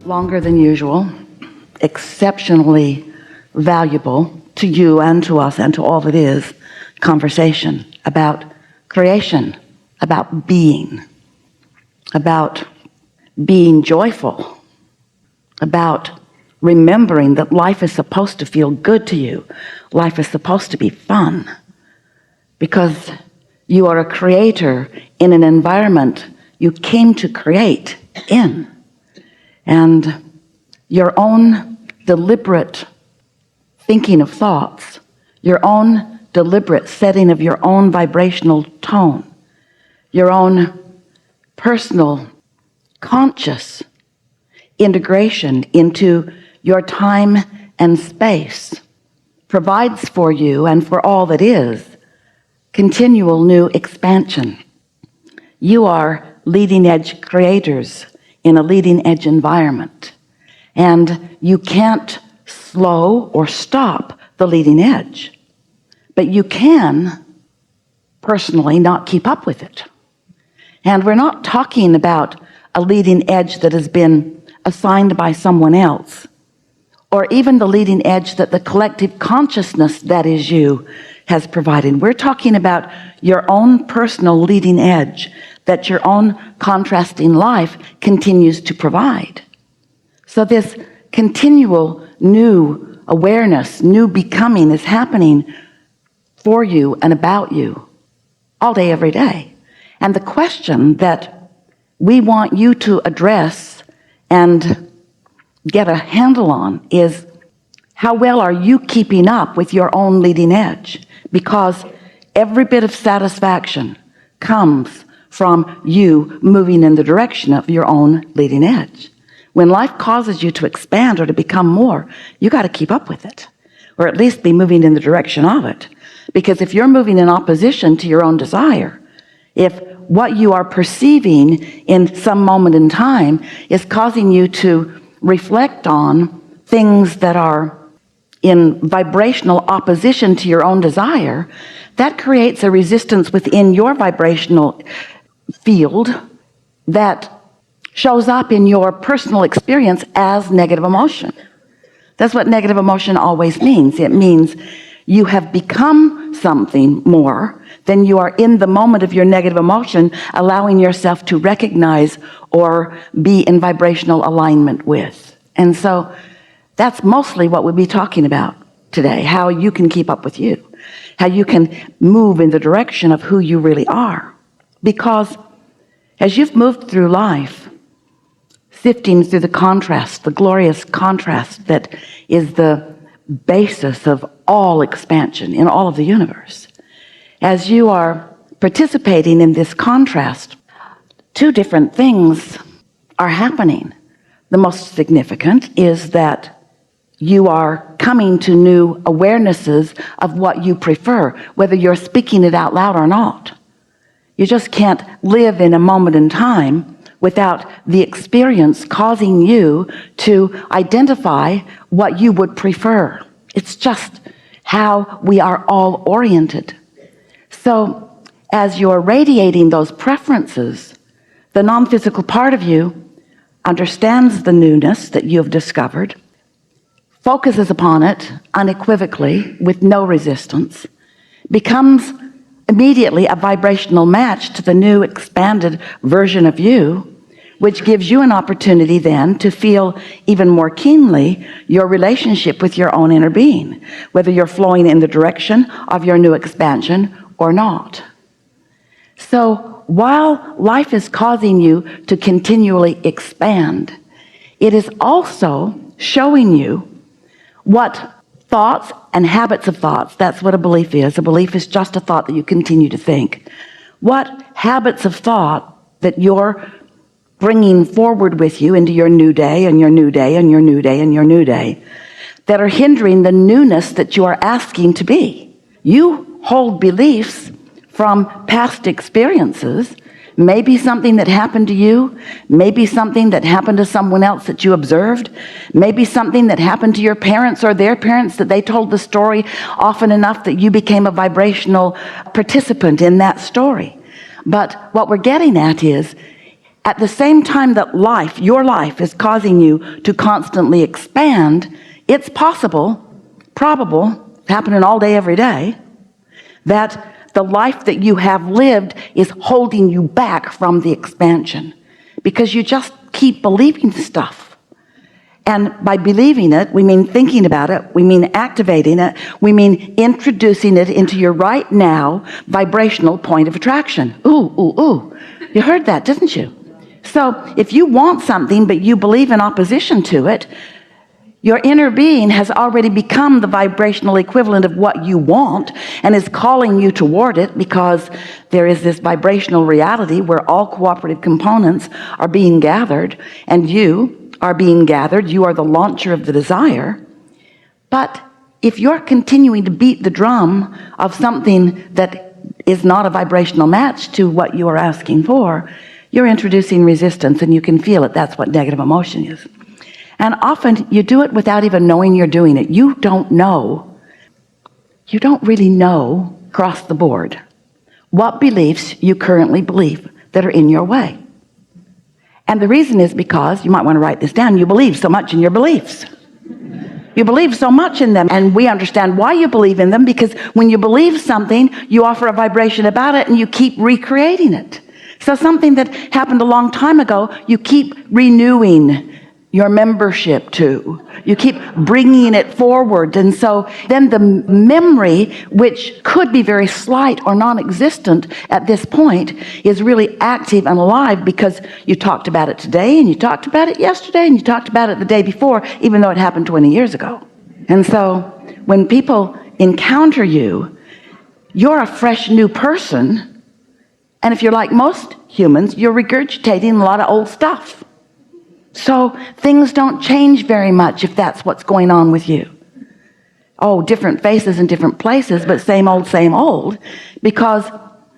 longer than usual, exceptionally valuable to you and to us and to all that is, conversation about creation, about being joyful, about remembering that life is supposed to feel good to you. Life is supposed to be fun because you are a creator in an environment you came to create in. And your own deliberate thinking of thoughts, your own deliberate setting of your own vibrational tone, your own personal conscious integration into your time and space provides for you and for all that is continual new expansion. You are leading edge creators in a leading edge environment, and you can't slow or stop the leading edge, but you can personally not keep up with it. And we're not talking about a leading edge that has been assigned by someone else, or even the leading edge that the collective consciousness that is you has provided. We're talking about your own personal leading edge that your own contrasting life continues to provide. So this continual new awareness, new becoming is happening for you and about you all day, every day. And the question that we want you to address and get a handle on is, how well are you keeping up with your own leading edge? Because every bit of satisfaction comes from you moving in the direction of your own leading edge. When life causes you to expand or to become more, you got to keep up with it, or at least be moving in the direction of it. Because if you're moving in opposition to your own desire, if what you are perceiving in some moment in time is causing you to reflect on things that are in vibrational opposition to your own desire, that creates a resistance within your vibrational field that shows up in your personal experience as negative emotion. That's what negative emotion always means. It means you have become something more than you are in the moment of your negative emotion, allowing yourself to recognize or be in vibrational alignment with. And so that's mostly what we'll be talking about today, how you can keep up with you, how you can move in the direction of who you really are. Because as you've moved through life, sifting through the contrast, the glorious contrast that is the basis of all expansion in all of the universe, as you are participating in this contrast, two different things are happening. The most significant is that you are coming to new awarenesses of what you prefer, whether you're speaking it out loud or not. You just can't live in a moment in time without the experience causing you to identify what you would prefer. It's just how we are all oriented. So as you're radiating those preferences, the non-physical part of you understands the newness that you have discovered, focuses upon it unequivocally with no resistance, becomes immediately a vibrational match to the new expanded version of you, which gives you an opportunity then to feel even more keenly your relationship with your own inner being, whether you're flowing in the direction of your new expansion or not. So while life is causing you to continually expand, it is also showing you what thoughts and habits of thoughts, that's what a belief is. A belief is just a thought that you continue to think. What habits of thought that you're bringing forward with you into your new day and your new day and your new day and your new day that are hindering the newness that you are asking to be. You hold beliefs from past experiences, maybe something that happened to you, maybe something that happened to someone else that you observed, maybe something that happened to your parents or their parents that they told the story often enough that you became a vibrational participant in that story. But what we're getting at is, at the same time that your life is causing you to constantly expand, it's possible, probable, happening all day, every day, that the life that you have lived is holding you back from the expansion because you just keep believing stuff. And by believing it, we mean thinking about it, we mean activating it, we mean introducing it into your right now vibrational point of attraction. Ooh, ooh, ooh. You heard that, didn't you? So if you want something but you believe in opposition to it, your inner being has already become the vibrational equivalent of what you want and is calling you toward it, because there is this vibrational reality where all cooperative components are being gathered, and you are being gathered. You are the launcher of the desire. But if you're continuing to beat the drum of something that is not a vibrational match to what you are asking for, you're introducing resistance, and you can feel it. That's what negative emotion is. And often you do it without even knowing you're doing it. You don't really know across the board what beliefs you currently believe that are in your way. And the reason is because, you might want to write this down, you believe so much in your beliefs. You believe so much in them, and we understand why you believe in them, because when you believe something, you offer a vibration about it and you keep recreating it. So something that happened a long time ago, you keep renewing your membership to. You keep bringing it forward. And so then the memory, which could be very slight or non-existent at this point, is really active and alive because you talked about it today, and you talked about it yesterday, and you talked about it the day before, even though it happened 20 years ago. And so when people encounter you, you're a fresh new person. And if you're like most humans, you're regurgitating a lot of old stuff. So things don't change very much if that's what's going on with you. Oh, different faces in different places, but same old, because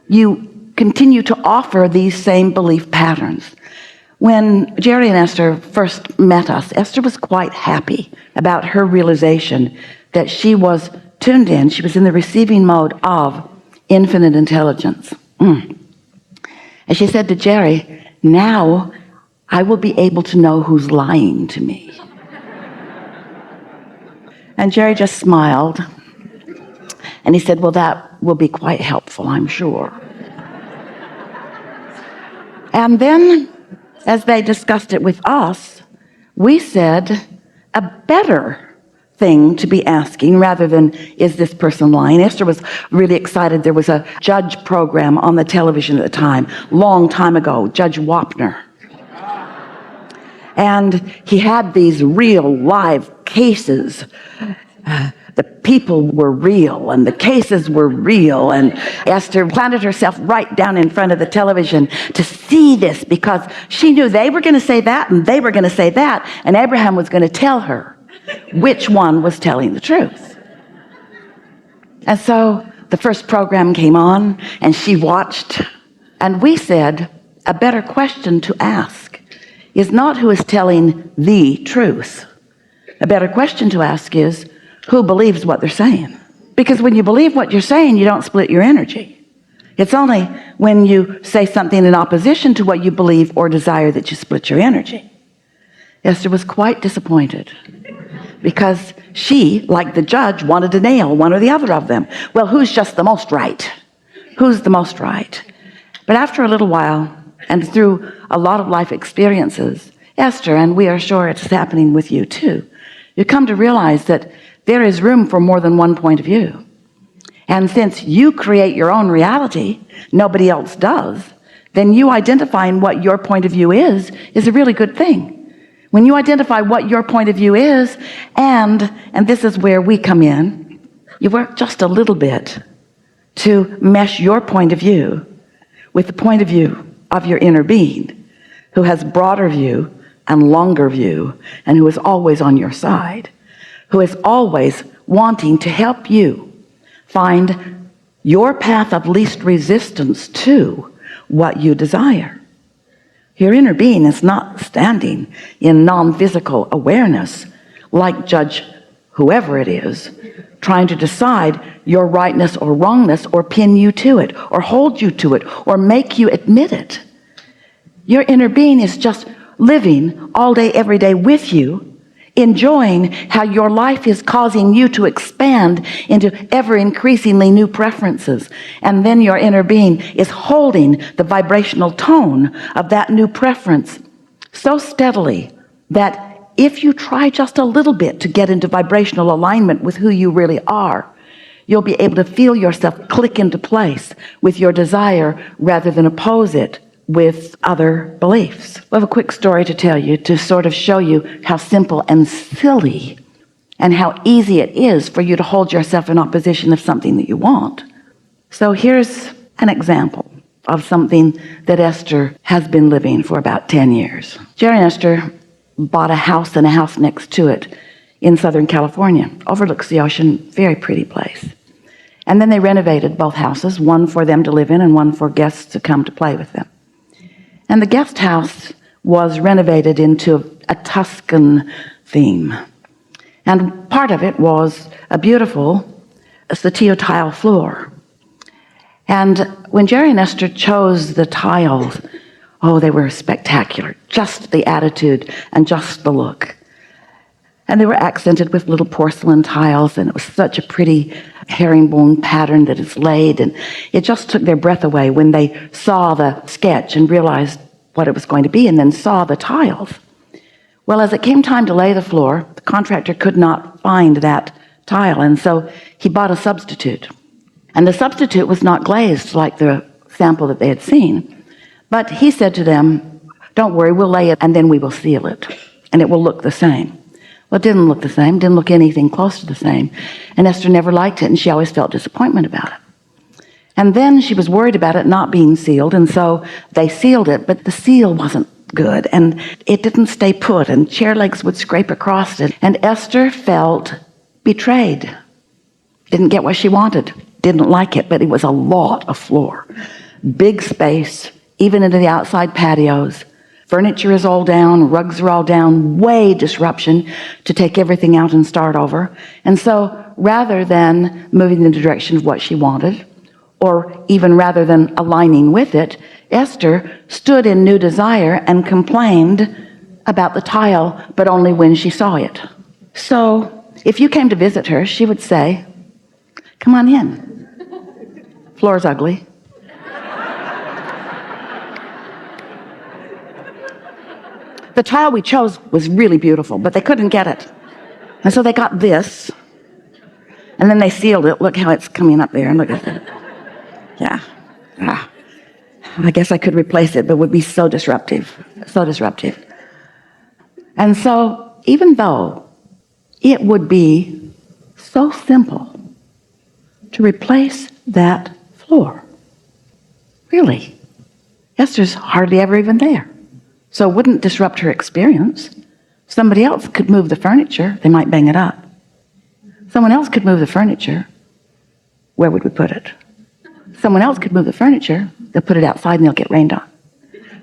you continue to offer these same belief patterns. When Jerry and Esther first met us, Esther was quite happy about her realization that she was tuned in. She was in the receiving mode of infinite intelligence. And she said to Jerry, now I will be able to know who's lying to me. And Jerry just smiled. And he said, well, that will be quite helpful, I'm sure. And then, as they discussed it with us, we said a better thing to be asking, rather than, is this person lying? Esther was really excited. There was a judge program on the television at the time, long time ago, Judge Wapner. And he had these real live cases. The people were real and the cases were real. And Esther planted herself right down in front of the television to see this, because she knew they were going to say that and they were going to say that. And Abraham was going to tell her which one was telling the truth. And so the first program came on and she watched. And we said, a better question to ask is not who is telling the truth. A better question to ask is, who believes what they're saying? Because when you believe what you're saying, you don't split your energy. It's only when you say something in opposition to what you believe or desire that you split your energy. Esther was quite disappointed because she, like the judge, wanted to nail one or the other of them. Well, who's just the most right? Who's the most right? But after a little while, and through a lot of life experiences, Esther, and we are sure it's happening with you too, you come to realize that there is room for more than one point of view. And since you create your own reality, nobody else does, then you identifying what your point of view is a really good thing. When you identify what your point of view is, and this is where we come in, you work just a little bit to mesh your point of view with the point of view of your inner being, who has broader view and longer view, and who is always on your side, who is always wanting to help you find your path of least resistance to what you desire. Your inner being is not standing in non-physical awareness like Judge whoever it is, trying to decide your rightness or wrongness, or pin you to it, or hold you to it, or make you admit it. Your inner being is just living all day, every day with you, enjoying how your life is causing you to expand into ever increasingly new preferences. And then your inner being is holding the vibrational tone of that new preference so steadily that if you try just a little bit to get into vibrational alignment with who you really are, you'll be able to feel yourself click into place with your desire rather than oppose it with other beliefs. We have a quick story to tell you to sort of show you how simple and silly and how easy it is for you to hold yourself in opposition of something that you want. So here's an example of something that Esther has been living for about 10 years. Jerry and Esther bought a house and a house next to it in Southern California. Overlooks the ocean, very pretty place. And then they renovated both houses, one for them to live in and one for guests to come to play with them. And the guest house was renovated into a Tuscan theme. And part of it was a beautiful Satillo tile floor. And when Jerry and Esther chose the tiles, oh, they were spectacular. Just the attitude and just the look. And they were accented with little porcelain tiles, and it was such a pretty herringbone pattern that it's laid, and it just took their breath away when they saw the sketch and realized what it was going to be, and then saw the tiles. Well, as it came time to lay the floor, the contractor could not find that tile, and so he bought a substitute. And the substitute was not glazed like the sample that they had seen, but he said to them, "Don't worry, we'll lay it and then we will seal it, and it will look the same." Well, it didn't look the same, didn't look anything close to the same. And Esther never liked it, and she always felt disappointment about it. And then she was worried about it not being sealed, and so they sealed it, but the seal wasn't good, and it didn't stay put, and chair legs would scrape across it. And Esther felt betrayed. Didn't get what she wanted, didn't like it, but it was a lot of floor. Big space, even into the outside patios. Furniture is all down, rugs are all down, way disruption to take everything out and start over. And so rather than moving in the direction of what she wanted, or even rather than aligning with it, Esther stood in new desire and complained about the tile, but only when she saw it. So if you came to visit her, she would say, "Come on in. Floor's ugly." The tile we chose was really beautiful, but they couldn't get it. And so they got this, and then they sealed it. Look how it's coming up there, and look at it. Yeah. I guess I could replace it, but it would be so disruptive, so disruptive. And so even though it would be so simple to replace that floor, really, Esther's hardly ever even there. So it wouldn't disrupt her experience. Somebody else could move the furniture. They might bang it up. Someone else could move the furniture. Where would we put it? Someone else could move the furniture. They'll put it outside and they'll get rained on.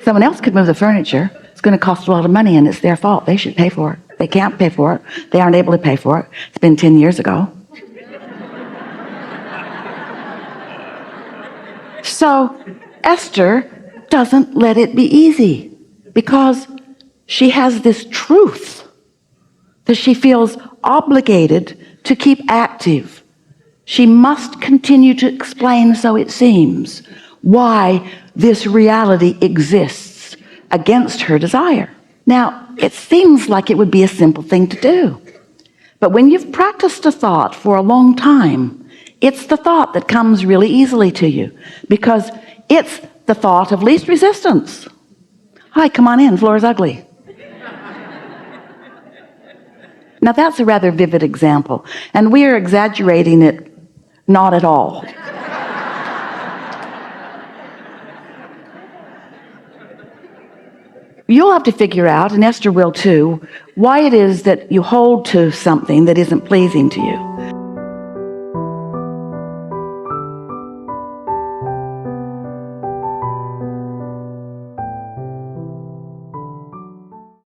Someone else could move the furniture. It's going to cost a lot of money and it's their fault. They should pay for it. They can't pay for it. They aren't able to pay for it. It's been 10 years ago. So Esther doesn't let it be easy, because she has this truth that she feels obligated to keep active. She must continue to explain, so it seems, why this reality exists against her desire. Now, it seems like it would be a simple thing to do. But when you've practiced a thought for a long time, it's the thought that comes really easily to you, because it's the thought of least resistance. "Hi, come on in, floor's ugly." Now that's a rather vivid example, and we are exaggerating it not at all. You'll have to figure out, and Esther will too, why it is that you hold to something that isn't pleasing to you.